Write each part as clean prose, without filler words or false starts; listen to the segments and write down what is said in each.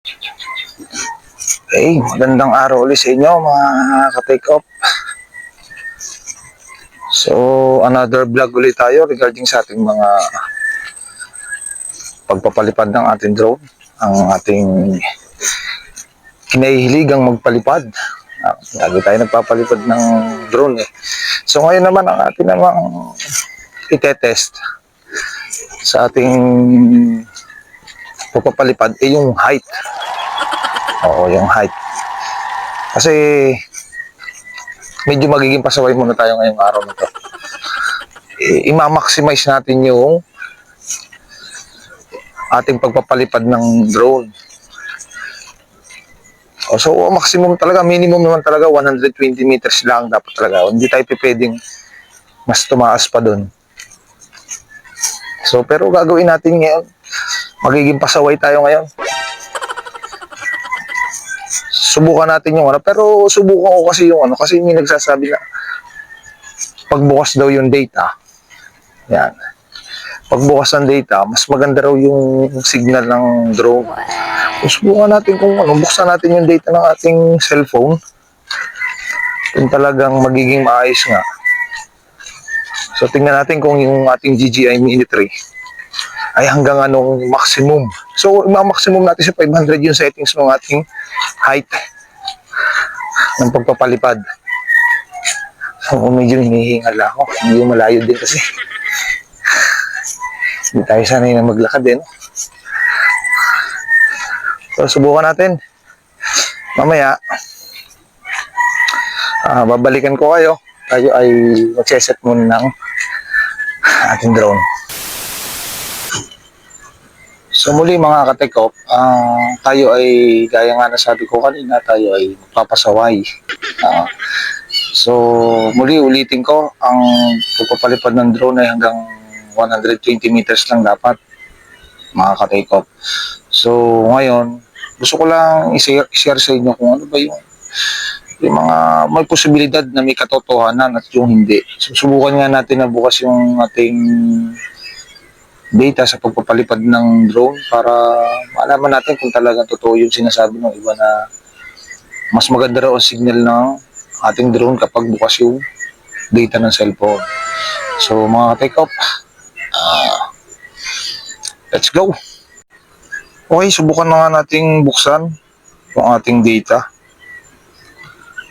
Okay, magandang araw ulit sa inyo mga ka-take off. So, another vlog ulit tayo regarding sa ating mga pagpapalipad ng ating drone. Ang ating kinahihiligang magpalipad. Lagi tayo nagpapalipad ng drone eh. So, ngayon naman ang ating namang itetest sa ating pagpapalipad ay yung height. Oo, yung height. Kasi medyo magiging pasaway muna tayo ngayong araw na to. I-maximize natin yung ating pagpapalipad ng drone. So, maximum talaga, minimum naman talaga 120 meters lang dapat talaga. Hindi tayo pwedeng mas tumaas pa doon. So, pero gagawin natin ngayon. Magiging pasaway tayo ngayon. Subukan natin yung ano. Pero subukan ko kasi yung ano. Kasi may nagsasabi na pagbukas daw yung data. Yan. Pagbukas ng data, mas maganda raw yung signal ng drone. So, subukan natin kung ano. Buksan natin yung data ng ating cellphone. Kung talagang magiging maayos nga. So, tingnan natin kung yung ating DJI Mini 3 ay hanggang anong maximum. So, maximum natin sa 500 yung settings ng ating height ng pagpapalipad. So, medyo hinihingal ako. Medyo malayo din kasi. Hindi tayo sanay na maglakad eh. No? So, subukan natin. Mamaya, babalikan ko kayo. Tayo ay mag-set muna ng ating drone. So muli mga katekop, tayo ay gaya nga na sabi ko kanina, tayo ay magpapasaway. So muli ulitin ko, ang pagpapalipad ng drone ay hanggang 120 meters lang dapat mga katekop. So ngayon, gusto ko lang i-share sa inyo kung ano ba yung mga may posibilidad na may katotohanan at yung hindi. So subukan nga natin na bukas yung ating data sa pagpapalipad ng drone para malaman natin kung talagang totoo yung sinasabi ng iba na mas maganda raw ang signal ng ating drone kapag bukas yung data ng cellphone. So mga take off, let's go! Okay, subukan na nga nating buksan yung ating data.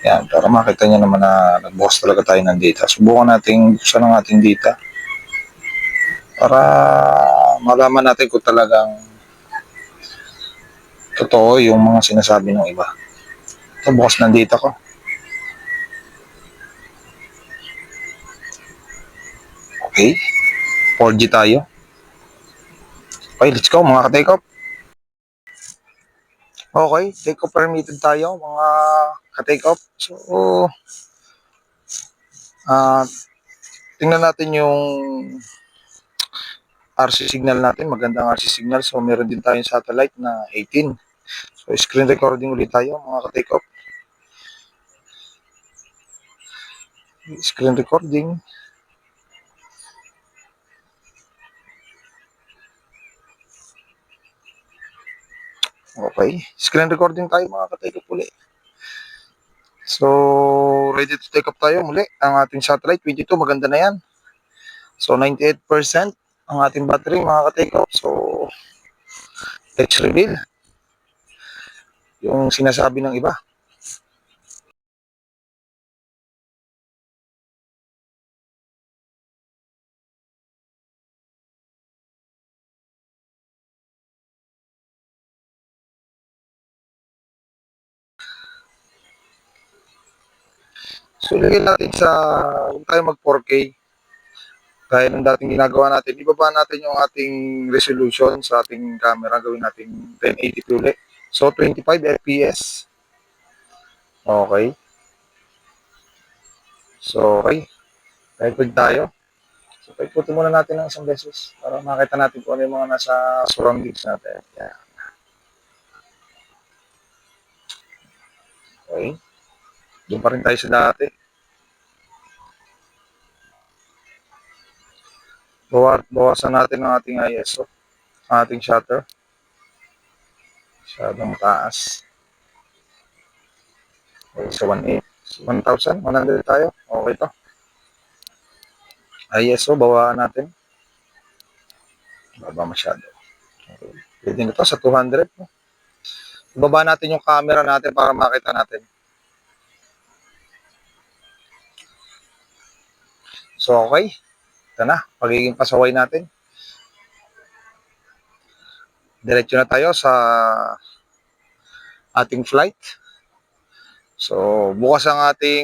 Yan, para makita nyo naman na nagbukas talaga tayo ng data. Subukan nating buksan ang ating data para malaman natin kung talagang totoo yung mga sinasabi ng iba. Ito, bukas ng data ko. Okay, 4G tayo. Okay, let's go mga ka-take off. Okay, take off permitted tayo mga ka-take off. So, tingnan natin yung RC signal natin. Magandang RC signal. So, meron din tayong satellite na 18. So, screen recording ulit tayo mga ka-take off. Screen recording. Okay, screen recording tayo mga ka-take off ulit. So, ready to take off tayo muli. Ang ating satellite, 22, maganda na yan. So, 98% ang ating battery mga ka-take off. So, let's reveal yung sinasabi ng iba. So, lagyan natin sa, kung tayo mag 4K, gaya ng dating ginagawa natin, ibaba natin yung ating resolution sa ating camera, gawin natin 1080p ulit. So, 25 FPS. Okay. So, okay. Record tayo. So, paikutin muna natin ng isang beses para makita natin kung ano yung mga nasa surroundings natin. Yeah. Okay. Doon pa rin tayo sa dati. Bawasan natin ang ating ISO, ang ating shutter. Masyadong taas. Okay, so 1,100 tayo. Okay to. ISO, bawaan natin. Baba masyado. Okay. Pwede na to sa 200. No? Ibaba natin yung camera natin para makita natin. So, okay. Ito na. Pagiging pasaway natin. Diretso na tayo sa ating flight. So, bukas ang ating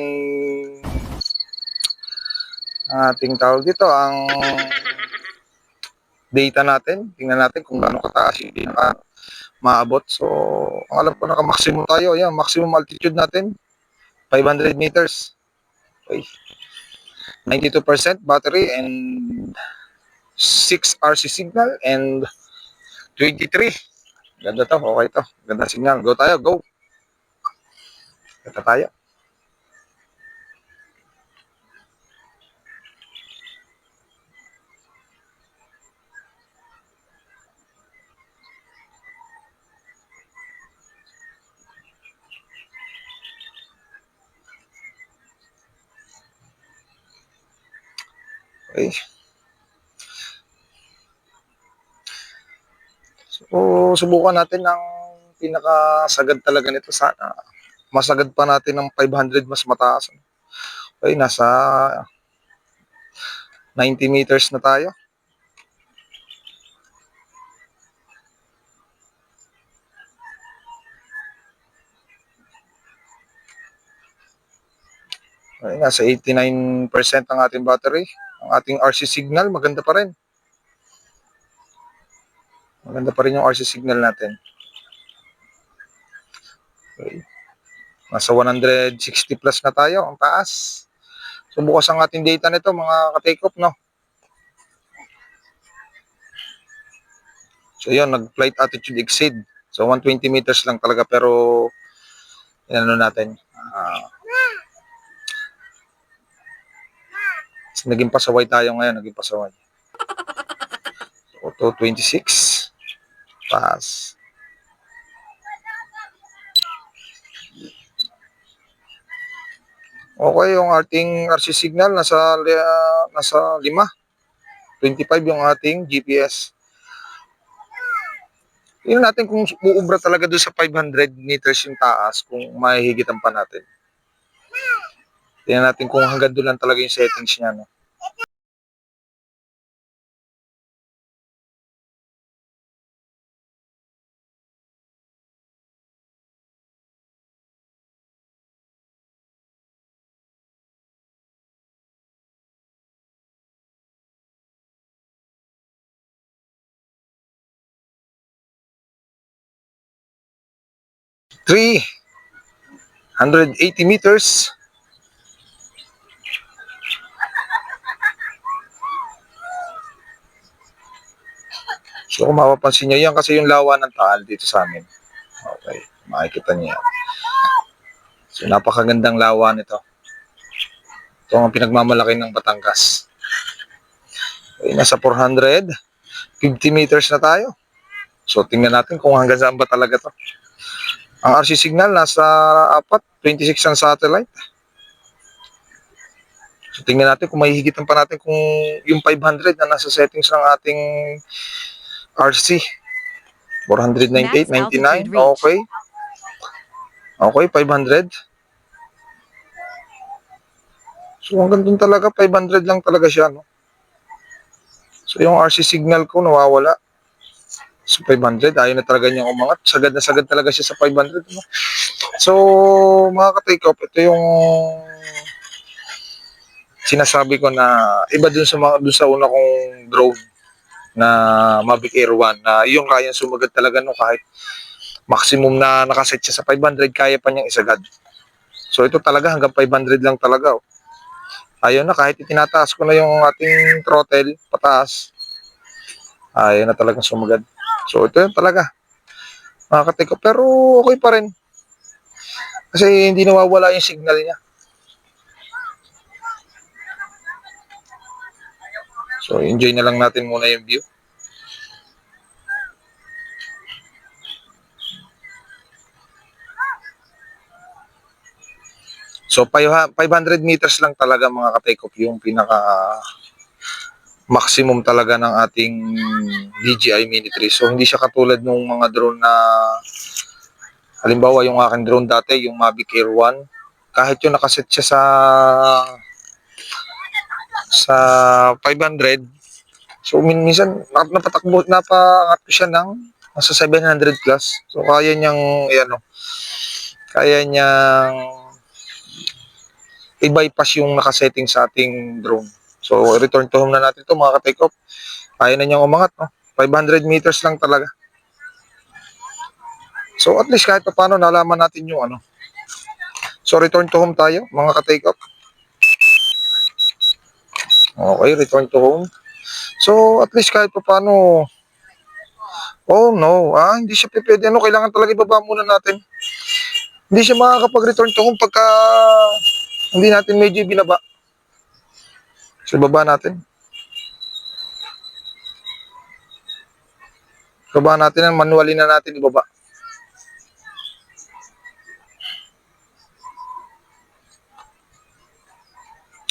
tawag dito, ang data natin. Tingnan natin kung gaano kataas yung pinaka maabot. So, ang alam ko naka-maximum tayo. Ayan, maximum altitude natin, 500 meters. Okay. 92% battery and 6 RC signal and 23. Ganda to, okay to. Ganda signal. Go tayo, go. Ito tayo. Okay. So, subukan natin ang pinakasagad talaga nito. Sana masagad pa natin ng 500 mas mataas. Okay, nasa 90 meters na tayo. Okay, nasa 89% ang ating battery. Ang ating RC signal, maganda pa rin. Maganda pa rin yung RC signal natin. Okay. Nasa 160 plus na tayo, ang taas. So, bukas ang ating data nito, mga ka-take off, no? So, yun, nag-flight altitude exceed. So, 120 meters lang talaga, pero, ano natin, naging pasaway tayo ngayon, naging pasaway. So, 26. Pass. Okay, yung ating RC signal nasa 5. 25 yung ating GPS. Tingnan natin kung uubra talaga doon sa 500 meters yung taas, kung mahihigitan pa natin. Tingnan natin kung hanggang doon lang talaga yung settings niya. No? Three 180 meters. So kung mapapansin nyo, yan kasi yung lawa ng Taal dito sa amin. Okay, makikita niyo yan. So napakagandang lawa nito. Ito ang pinagmamalaki ng Batangas. Okay, nasa 450 meters na tayo. So tingnan natin kung hanggang saan ba talaga to. Ang RC signal nasa 26 ang satellite. So tingnan natin kung mahihigitan pa natin kung yung 500 na nasa settings ng ating RC. 498, 99, okay. Okay, 500. So hanggang dun talaga, 500 lang talaga siya, no? So yung RC signal ko nawawala. So 500, ayaw na talaga niyang umangat. Sagad na sagad talaga siya sa 500. No? So mga ka-take off, ito yung sinasabi ko na iba dun sa dun sa una kong drone na Mavic Air 1 na yung kayang sumagad talaga no kahit maximum na nakaset siya sa 500, kaya pa niyang isagad. So ito talaga hanggang 500 lang talaga. Oh. Ayaw na kahit itinataas ko na yung ating throttle pataas. Ayaw na talagang sumagad. So ito yun talaga. Makakatiko. Pero okay pa rin. Kasi hindi nawawala yung signal niya. So enjoy na lang natin muna yung view. So 500 meters lang talaga mga ka-take off yung pinaka maximum talaga ng ating DJI Mini 3. So hindi siya katulad ng mga drone na halimbawa yung aking drone dati, yung Mavic Air 1, kahit yung nakaset siya sa 500, so minsan napaangat ko siya ng nasa 700 plus. So kaya niyang kaya niyang i-bypass yung nakasetting sa ating drone. So return to home na natin to mga ka-take off. Kaya na niyang umangat, no? 500 meters lang talaga. So at least kahit pa paano nalaman natin yung So return to home tayo mga ka-take off. Okay, return to home. So at least kahit pa paano, oh no, hindi siya pwede, kailangan talaga ibaba muna natin. Hindi siya makakapag-return to home pagka hindi natin medyo binaba. So ibaba natin. Ibaba natin, manually na natin ibaba.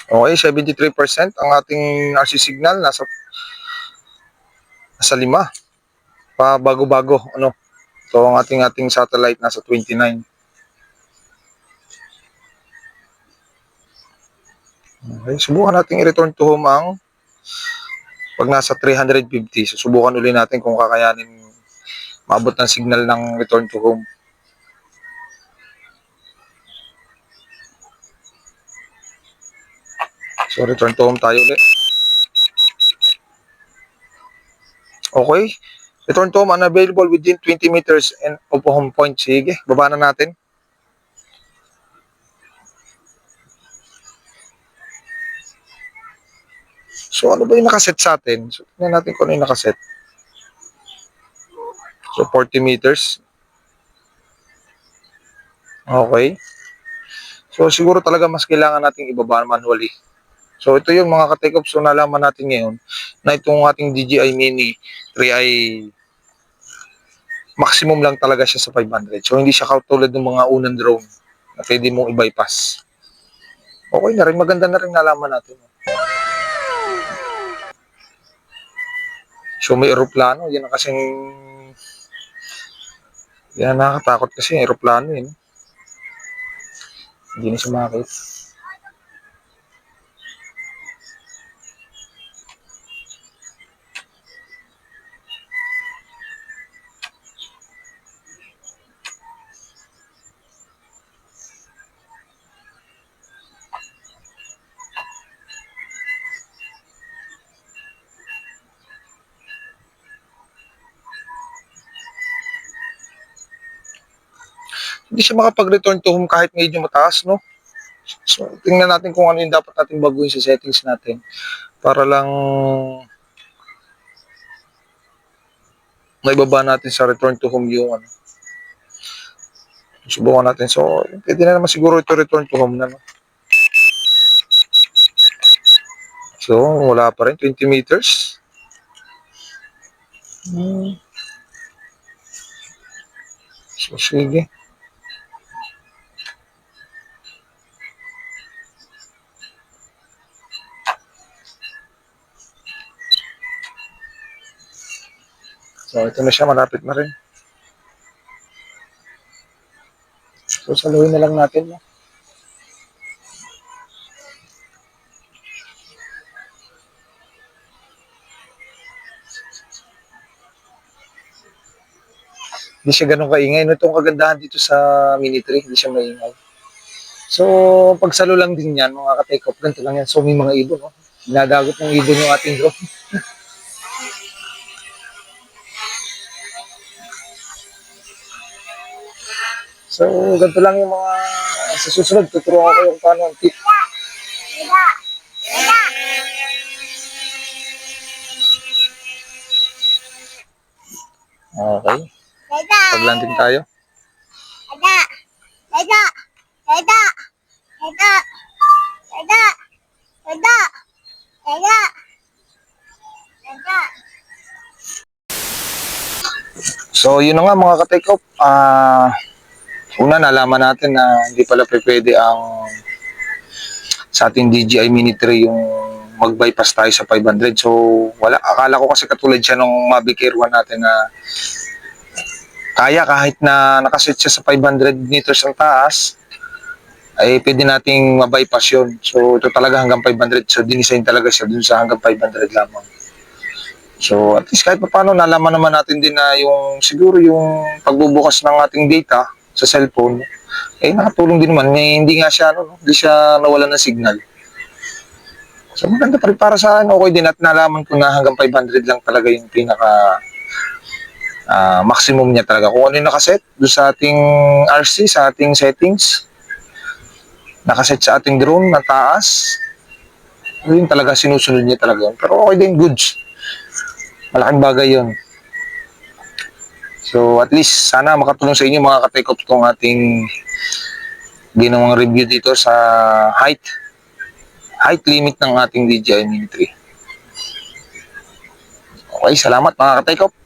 Okay, 73% ang ating RC signal, nasa 5 pa bago-bago, So ang ating satellite nasa 29. Okay, subukan natin i-return to home ang pag nasa 350. Susubukan uli natin kung kakayanin maabot ng signal ng return to home. So return to home tayo ulit. Okay. Return to home unavailable within 20 meters and of home point. Sige, baba na natin. So ano ba yung nakaset sa atin? So tingnan natin kung ano yung nakaset. So 40 meters. Okay. So siguro talaga mas kailangan nating ibaba manually. So ito yung mga ka-take off. So nalaman natin ngayon na itong ating DJI Mini 3 ay maximum lang talaga siya sa 500. So hindi siya katulad ng mga unang drone na pwede mong i-bypass. Okay na rin, maganda na rin nalaman natin. So may eroplano, yan ang kasing yan nakakatakot kasi yung eroplano yun. Hindi na sumakit. Hindi siya makapag-return to home kahit medyo mataas, no? So, tingnan natin kung ano yung dapat natin baguhin sa settings natin para lang maibaba natin sa return to home yung subukan natin. So, pwede na naman siguro ito return to home na, no? So, wala pa rin. 20 meters. So, sige. So, ito na siya. Malapit na rin. So, saluhin na lang natin. No? Hindi siya ganun kaingay. No? Itong kagandahan dito sa Mini 3, hindi siya maingay. So, pagsalo lang din yan, mga ka-take off, ganito lang yan. So, may mga ibon. No? Dinadagot ng ibon yung ating drone. So, ganito lang yung mga sa susunod. Tuturuan ko yung paano ang tip. Okay. Pag-landing tayo. So, yun na nga mga ka-take off. Una, nalaman natin na hindi pala pwede ang sa ating DJI Mini 3 yung mag-bypass tayo sa 500. So, wala. Akala ko kasi katulad siya nung Mavic Air 1 natin na kaya kahit na nakaset siya sa 500 meters ang taas, ay pwede nating ma-bypass yun. So, ito talaga hanggang 500. So, dinisign talaga siya dun sa hanggang 500 lamang. So, at least kahit pa paano, nalaman naman natin din na yung, siguro yung pagbubukas ng ating data sa cellphone, nakatulong din naman. Hindi nga siya, hindi siya nawalan ng signal. So, maganda pa rin para sa akin. Okay din at nalaman ko na hanggang 500 lang talaga yung pinaka maximum niya talaga. Kung ano yung nakaset doon sa ating RC, sa ating settings, nakaset sa ating drone na taas, yun talaga sinusunod niya talaga yun. Pero okay din, goods. Malaking bagay yun. So, at least, sana makatulong sa inyo mga ka-take-off tong ating ginawang review dito sa height limit ng ating DJI Mini 3. Okay, salamat mga ka-take-off.